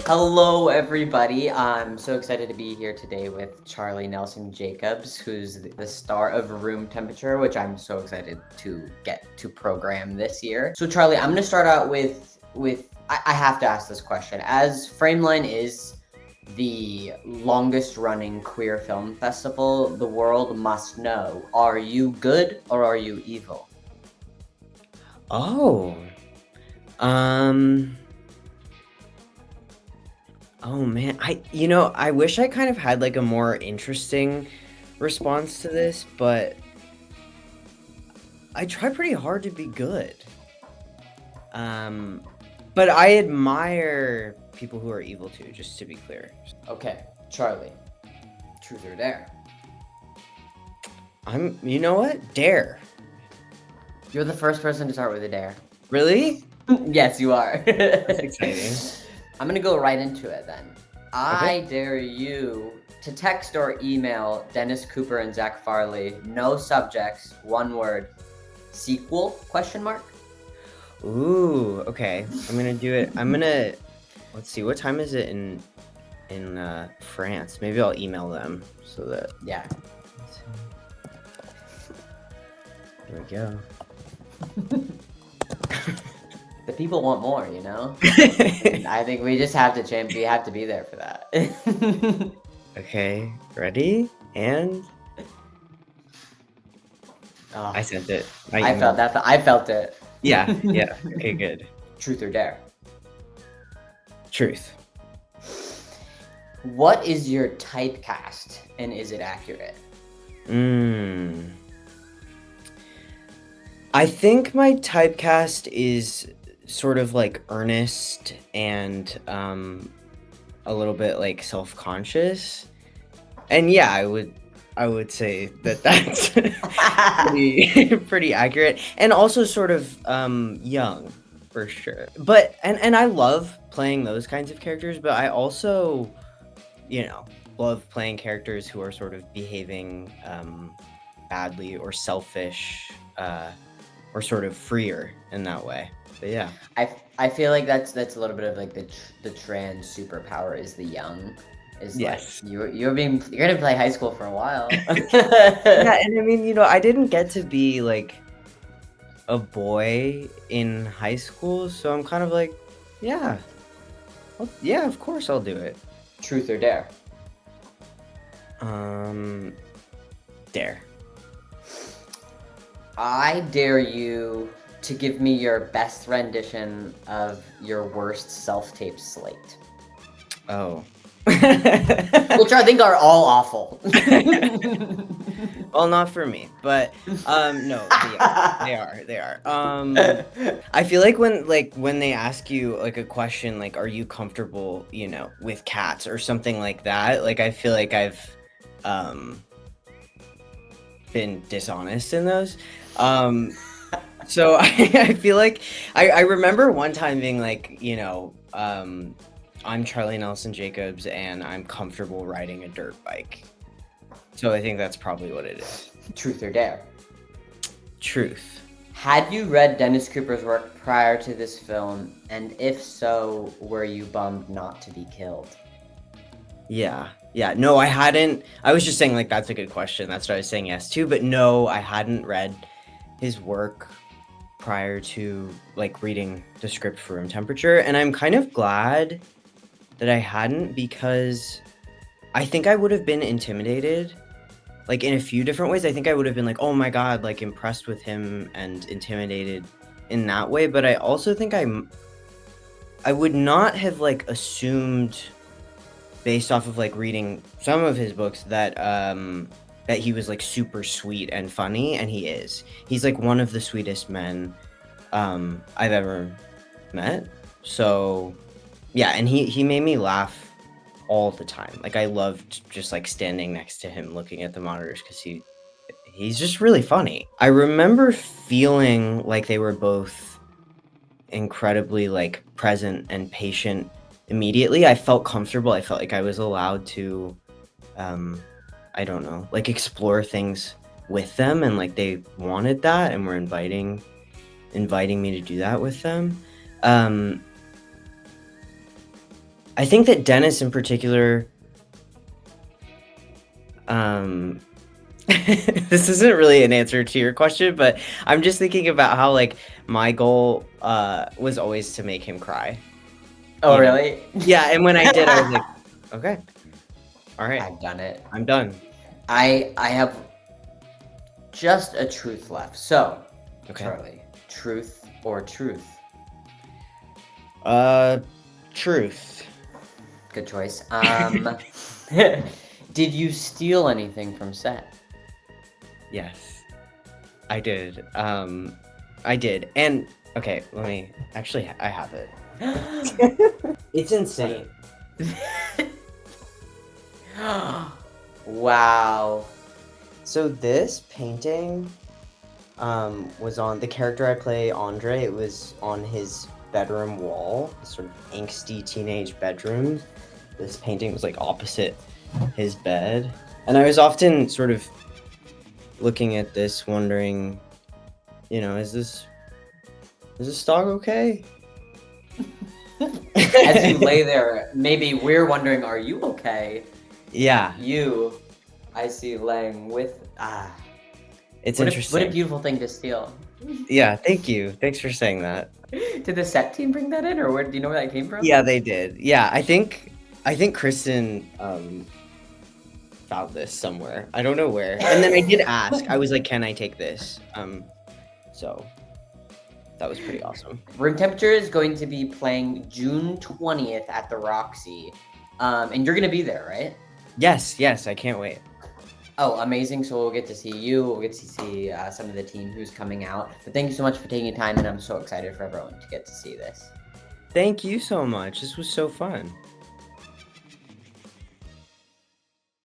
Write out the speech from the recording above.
Hello, everybody. I'm so excited to be here today with Charlie Nelson Jacobs, who's the star of Room Temperature, which I'm so excited to get to program this year. So, Charlie, I'm going to start out with I have to ask this question. As Frameline is the longest running queer film festival, the world must know, are you good or are you evil? Oh, oh man, I wish I kind of had like a more interesting response to this, but I try pretty hard to be good. Um, but I admire people who are evil too, just to be clear. Okay, Charlie, truth or dare? You know what? Dare. You're the first person to start with a dare. Really? Yes, you are. That's exciting. I'm gonna go right into it then. I dare you to text or email Dennis Cooper and Zach Farley, no subjects, one word, sequel, question mark? Ooh, okay. I'm gonna do it. Let's see, what time is it in France? Maybe I'll email them so that. Yeah. There we go. The people want more, you know? I think we just have to we have to be there for that. Okay, ready? And Oh, I sent it. I felt that. I felt it. Yeah. Okay, good. Truth or dare? Truth. What is your typecast and is it accurate? I think my typecast is sort of like earnest and a little bit like self-conscious. And yeah, I would say that that's pretty accurate, and also sort of young for sure. But and I love playing those kinds of characters, but I also, love playing characters who are sort of behaving badly or selfish, or sort of freer in that way. But yeah, I feel like that's a little bit of like the trans superpower is the young. Is yes. Like you're gonna play high school for a while. Yeah, and I mean, I didn't get to be like a boy in high school, so I'm kind of like, yeah, yeah, of course I'll do it. Truth or dare? Dare. I dare you to give me your best rendition of your worst self-tape slate. Oh. Which I think are all awful. Well, not for me, but no, they are. I feel like when they ask you like a question like, are you comfortable, with cats or something like that, like I feel like I've been dishonest in those. So I feel like I remember one time being like, I'm Charlie Nelson Jacobs and I'm comfortable riding a dirt bike. So I think that's probably what it is. Truth or dare? Truth. Had you read Dennis Cooper's work prior to this film, and if so, were you bummed not to be killed? Yeah. No, I hadn't. I was just saying like that's a good question. That's what I was saying yes to. But no, I hadn't read his work prior to like reading the script for Room Temperature, and I'm kind of glad that I hadn't, because I think I would have been intimidated, like in a few different ways. I think I would have been like, oh my god, like impressed with him and intimidated in that way. But I also think I would not have like assumed, based off of like reading some of his books, that that he was like super sweet and funny, and he is. He's like one of the sweetest men I've ever met. So yeah, and he made me laugh all the time. Like I loved just like standing next to him looking at the monitors, because he's just really funny. I remember feeling like they were both incredibly like present and patient immediately. I felt comfortable. I felt like I was allowed to I don't know, like explore things with them, and like they wanted that and were inviting me to do that with them. I think that Dennis in particular, this isn't really an answer to your question, but I'm just thinking about how like my goal was always to make him cry. Oh, You know? really? Yeah, and when I did, I was like, okay, all right, I've done it. I'm done. I have just a truth left. So, Okay. Charlie, truth or truth? Truth. Good choice. Did you steal anything from set? Yes, I did. I did. And okay, I have it. It's insane. Wow. So this painting was on the character I play, Andre. It was on his bedroom wall, sort of angsty teenage bedroom. This painting was like opposite his bed. And I was often sort of looking at this wondering, is this dog okay? As you lay there, maybe we're wondering, are you okay? Yeah. I see laying with, It's what interesting. What a beautiful thing to steal. Yeah, thank you. Thanks for saying that. Did the set team bring that in, or do you know where that came from? Yeah, they did. Yeah, I think Kristen found this somewhere. I don't know where. And then I did ask. I was like, "Can I take this?" So that was pretty awesome. Room Temperature is going to be playing June 20th at the Roxy. And you're going to be there, right? Yes, I can't wait. Oh, amazing. So we'll get to see you. We'll get to see some of the team who's coming out. But thank you so much for taking time, and I'm so excited for everyone to get to see this. Thank you so much. This was so fun.